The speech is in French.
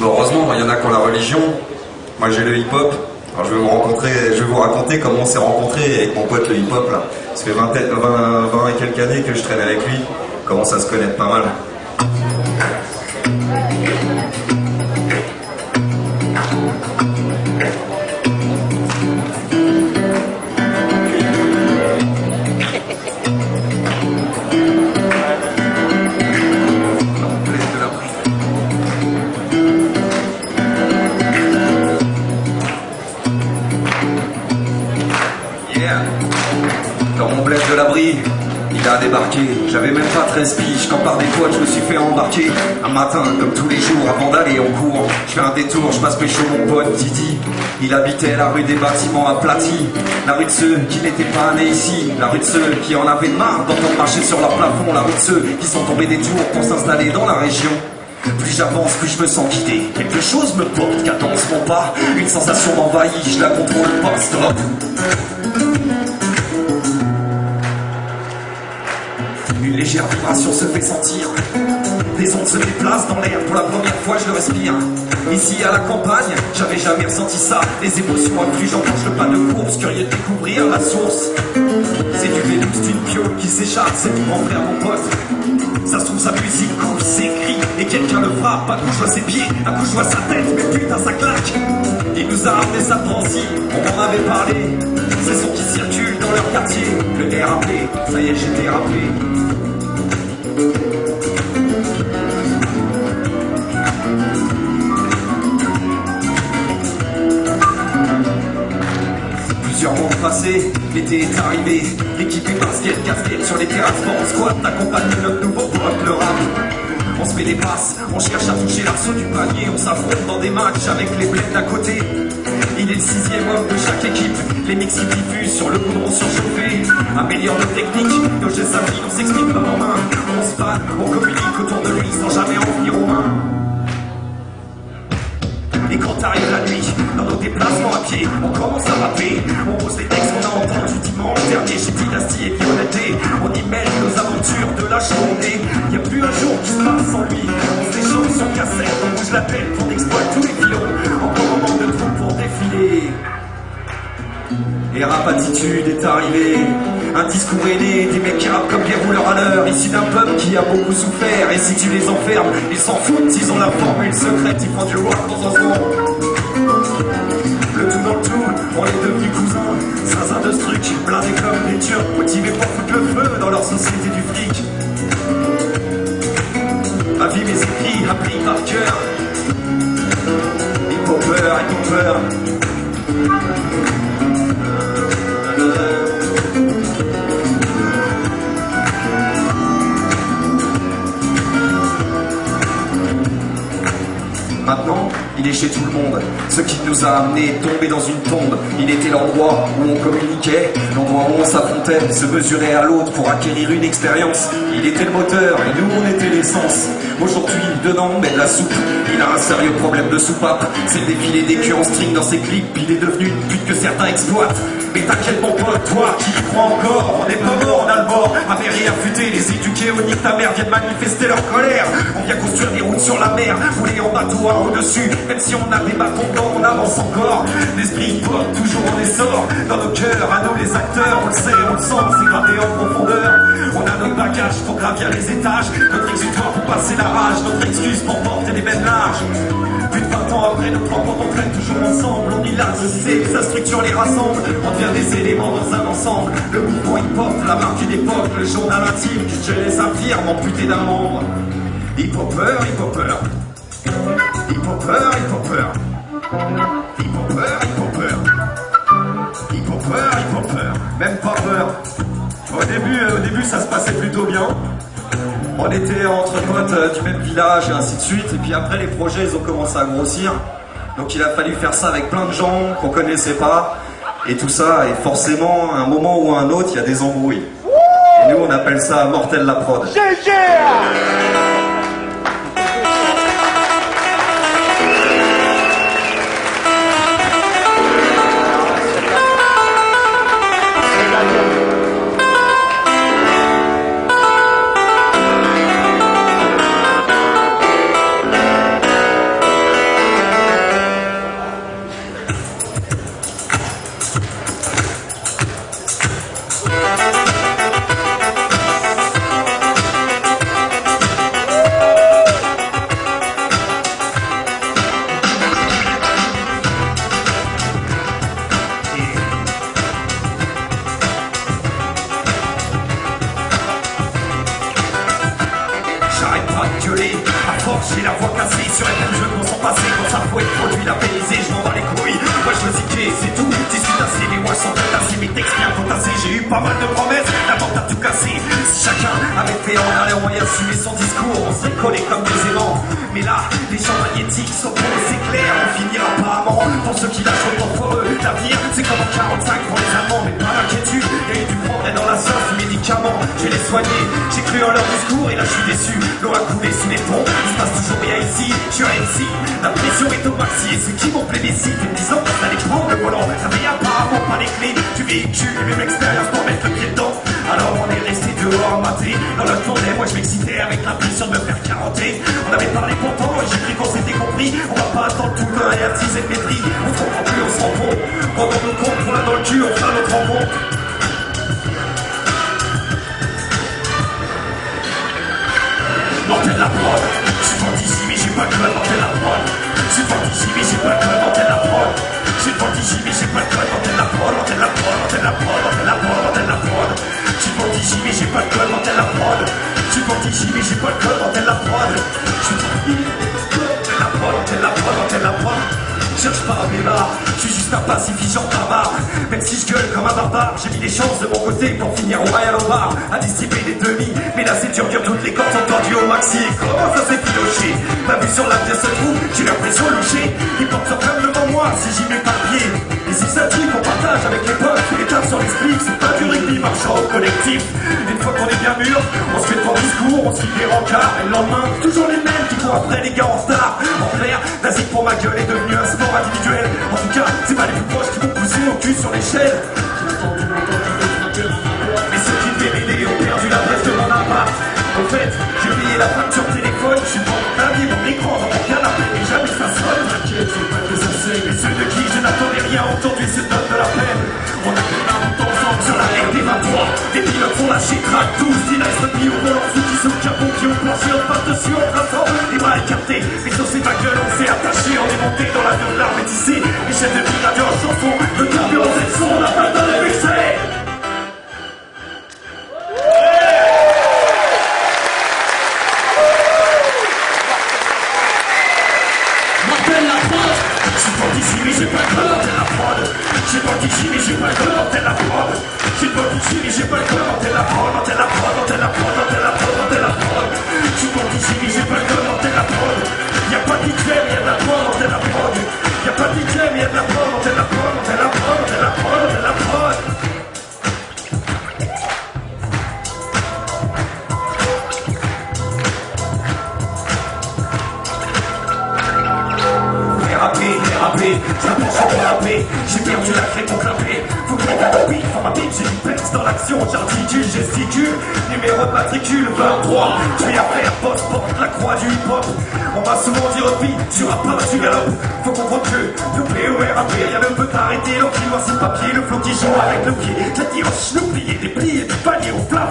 Bon, heureusement, il y en a qui ont la religion. Moi, j'ai le hip-hop. Alors, je vais vous raconter comment on s'est rencontrés avec mon pote le hip-hop là. Ça fait 20 et quelques années que je traîne avec lui. On commence à se connaître pas mal. Dans mon bled de l'abri, il a débarqué. J'avais même pas 13 piges quand par des toits je me suis fait embarquer. Un matin, comme tous les jours, avant d'aller en cours, je fais un détour, je passe pécho mon pote Didi. Il habitait la rue des bâtiments aplatis, la rue de ceux qui n'étaient pas nés ici, la rue de ceux qui en avaient marre d'entendre marcher sur leur plafond, la rue de ceux qui sont tombés des tours pour s'installer dans la région. Plus j'avance, plus je me sens guidé. Quelque chose me porte, qu'attends mon pas. Une sensation m'envahit, je la contrôle pas, stop. Une légère vibration se fait sentir. Des ondes se déplacent dans l'air, pour la première fois je le respire. Ici à la campagne, j'avais jamais ressenti ça. Les émotions affluent, j'enclenche le pas de course, curieux de découvrir la source. C'est du Vénus, d'une piole qui s'échappe, c'est mon grand frère, mon pote. Ça se trouve sa musique coule, ses cris, et quelqu'un le frappe. Un coup je vois ses pieds, un coup je vois sa tête, mais putain ça claque. Il nous a amené sa transi, on m'en avait parlé. Ces sons qui circulent dans leur quartier. Le RAP, ça y est j'étais rappelé. Plusieurs mois passés, l'été est arrivé. Équipé basket, casquette sur les terrasses, on squat, accompagne notre nouveau pote, le rap. On se fait des passes, on cherche à toucher l'arceau du panier. On s'affronte dans des matchs avec les bleds d'à côté. Il est le 6e homme de chaque équipe. Les mix qui diffusent sur le goudron surchauffé améliorent nos techniques, nos gestes habiles, on s'exprime main en main. On se bat, on communique autour de lui sans jamais en venir aux mains. Et quand arrive la nuit, dans nos déplacements à pied, on commence à rapper. On pose les textes qu'on a entendus dimanche dernier chez Dynastie et Violetté. On y mêle nos aventures de la journée. Y'a plus un jour qui se passe sans lui. On se déchauffe sur cassette, on bouge la pelle, on exploite tous les filons. Encore un manque de trous pour défiler. Et rap attitude est arrivé. Un discours aîné, des mecs qui rappent comme des rouleurs à l'heure. Issus d'un peuple qui a beaucoup souffert. Et si tu les enfermes, ils s'en foutent s'ils ont la formule secrète. Ils font du rock dans un son. Le tout dans le tout, on est devenus cousins. Zinzin de ce truc, blindés comme des turcs, motivés pour foutre le feu dans leur société du fric. Ma vie, mes écrits, appris par cœur. Hip-hopper. Maintenant, il est chez tout le monde. Ce qui nous a amenés tomber dans une tombe. Il était l'endroit où on communiquait, l'endroit où on s'affrontait, se mesurait à l'autre pour acquérir une expérience. Il était le moteur et nous on était l'essence. Aujourd'hui, dedans on met de la soupe. Il a un sérieux problème de soupape. C'est le défilé des culs en string dans ses clips. Il est devenu une pute que certains exploitent. Mais t'inquiète mon pote, toi qui y crois encore, on n'est pas mort, on a le bord. Avérer, affûter, les éduqués, on nique ta mère, viennent manifester leur colère. On vient construire des routes sur la mer, rouler en bateau à au-dessus. Même si on a des bâtons dedans, on avance encore. L'esprit hip-hop toujours en essor. Dans nos cœurs, à nous les acteurs, on le sait, on le sent, c'est gratté en profondeur. On a notre bagage pour gravir les étages, notre exutoire pour passer la rage, notre excuse pour porter des belles larges. Plus de 20 ans après notre rencontre, on traîne toujours ensemble. On y l'a, je sais, sa structure les rassemble. On devient des éléments dans un ensemble. Le mouvement hip-hop, la marque d'une époque, le journal intime. Je laisse infirme m'amputer d'un membre. Hip-hopper. Même pas peur. Au début ça se passait plutôt bien. On était entre potes du même village et ainsi de suite. Et puis après les projets ils ont commencé à grossir. Donc il a fallu faire ça avec plein de gens qu'on connaissait pas. Et tout ça, et forcément, à un moment ou à un autre, il y a des embrouilles. Et nous on appelle ça Mortel la prod. gueuler. À force, j'ai la voix cassée sur un tel jeu de mon sang passé. Quand ça faut être produit, labellisé, je m'en bats les couilles. Moi je veux ziquer, c'est tout. Discutassé, les voix sont tassés, mes textes bien potassés. J'ai eu pas mal de promesses, la vente a tout cassé. Si chacun avait fait en aller, on y assumer son discours, on serait collé comme des aimants. Mais là, les champs magnétiques sont pour c'est clair, on finira apparemment. Pour ceux qui lâchent autant pour eux, l'avenir c'est comme en 45 pour les Allemands. Mais pas d'inquiétude, il y a eu du progrès dans la sauce, du médicament. Je vais les soigner, j'ai cru en leur discours et là je suis déçu. L'eau a coulé sous les ponts, il se passe toujours rien ici. Je suis un MC, la pression est au maxi. Et ceux qui m'ont plébiscite en me disant d'aller prendre le volant, t'avais apparemment pas les clés du véhicule et même expérience pour mettre le pied dedans. Alors on est resté dehors maté dans la tournée, moi je m'excitais avec l'impression de me faire carotter. On avait parlé pourtant et j'ai cru qu'on s'était compris. On va pas attendre tout le temps et attiser le mépris. On se comprend plus, on se rend compte. Quand on nous compte, on l'a dans le cul, on fera notre rencontre. Mortel la prod, je suis parti ici mais j'ai pas le code, mortel la prod. Je suis parti ici mais j'ai pas le code, mortel la prod. Je suis parti ici mais j'ai pas le code, mortel la prod, mortel la prod, mortel la prod, mortel la prod, mortel la prod. Je suis parti ici mais j'ai pas le code, mortel la prod. Je suis parti ici mais j'ai pas le code, mortel la prod. Je suis parti mortel la prod, mortel la prod, mortel la prod. Cherche pas à mémoire, je suis juste un pacifiant barbare. Même si je gueule comme un barbare, j'ai mis les chances de mon côté pour finir au Royal au bar, à distribuer des demi. Mais là c'est dur, toutes les cordes sont tendues au maxi. Comment ça s'est piloché? Ma vue sur la pièce se trouve, j'ai l'impression loucher. Les portes sont fermes devant moi si j'y mets pas le pied. Et si ça dit qu'on partage avec les potes, les tables sur l'explique, c'est pas du rugby marchand au collectif. Une fois qu'on est bien mûr, on se fait pas discours, on se fait des rencarts. Et le lendemain, toujours les mêmes qui courent après les gars en star. En clair, la zig pour ma gueule est devenue un sport individuel. En tout cas, c'est pas les plus proches qui vont pousser au cul sur l'échelle. Mais ceux qui devaient m'aider ont perdu l'adresse de mon appart. Au fait, j'ai payé la facture téléphone, je suis pas mon clavier, mon écran dans mon canapé, mais jamais ça sonne. T'inquiète, c'est pas que ça saigne. Et ceux de qui je n'attendais rien aujourd'hui se donnent de la peine. On a fait un bout ensemble sur la RD23. Les pilotes font lâcher track tous, il reste mis au volant, ceux qui sont capons, qui ont planché en face dessus en traçant. Les bras écartés, mais sur ces ma gueule, on s'est attaché, on est monté dans l'avion de l'arme et tissé. Les chaînes de vie, radio en chanson, le carburant c'est le son, on a pas de l'excès. J'ai pas le code, mortel la prod. J'ai pas d'ici mais j'ai pas le code, mortel la prod. J'ai pas d'ici mais j'ai pas le code, mortel la prod, mortel la prod, mortel la prod, mortel la prod, mortel la prod. J'ai pas d'ici mais j'ai pas le code, mortel la prod. Y'a pas de DJ mais y'a de la prod, mortel la prod. Y'a pas de DJ mais y'a de la prod, mortel la prod, mortel la prod, mortel la prod, mortel la prod. J'ai l'impression de rapper, j'ai perdu la clé pour clapper. Faut que je mette un beat, pour ma bite, j'ai une pexe dans l'action. J'articule, gesticule, numéro de matricule 23. Je vais à faire poste, porte la croix du hip-hop. On m'a souvent dit repis, tu rappes, tu galopes. Faut comprendre que le PORAP, rien ne peut t'arrêter. L'encre qui noircit le papier, le flot qui joue avec le pied. La diroche, le plié, des pliés, du palier au plat.